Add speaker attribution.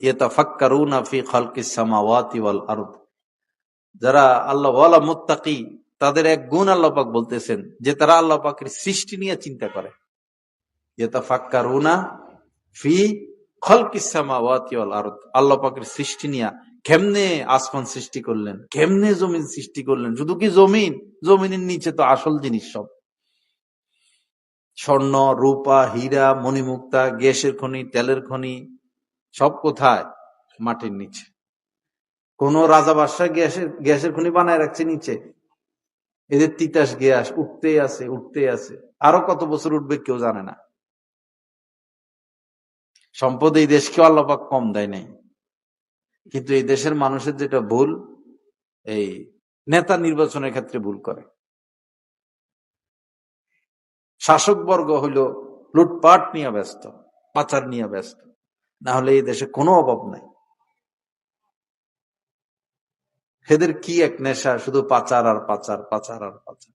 Speaker 1: ইয়াতাফাক্কারুনা ফি খালকিস সামাওয়াতি ওয়াল আরদ। যারা আল্লাহ ওয়ালা মুত্তাকি, তাদের এক গুণ আল্লাহ পাক বলতেছেন যে তারা আল্লাহ পাকের সৃষ্টি নিয়ে চিন্তা করে। ইয়াতাফাক্কারুনা ফি খালকিস সামাওয়াতি ওয়াল আরদ, আল্লাহ পাকের সৃষ্টি নিয়ে, কেমনে আসমান সৃষ্টি করলেন, কেমনে জমিন সৃষ্টি করলেন। শুধু কি জমিন, জমিনের নিচে তো আসল জিনিস সব, স্বর্ণ রূপা হীরা মণিমুক্তা গ্যাসের খনি তেলের খনি সব কোথায়? মাটির নিচে। কোন রাজা বাদশাহ গ্যাসের খনি বানায় রাখছে নিচে? এদের তিতাস গ্যাস উঠতেই আছে উঠতেই আছে, আরো কত বছর উঠবে কেউ জানে না। সম্পদ এই দেশকে আল্লাহ পাক কম দেয় নাই, কিন্তু এই দেশের মানুষের যেটা ভুল, এই নেতা নির্বাচনের ক্ষেত্রে ভুল করে। শাসক বর্গ হইল লুটপাট নিয়ে ব্যস্ত, পাচার নিয়ে ব্যস্ত, না হলে এই দেশে কোনো অভাব নাই। এদের কি এক নেশা, শুধু পাচার আর পাচার, পাচার আর পাচার।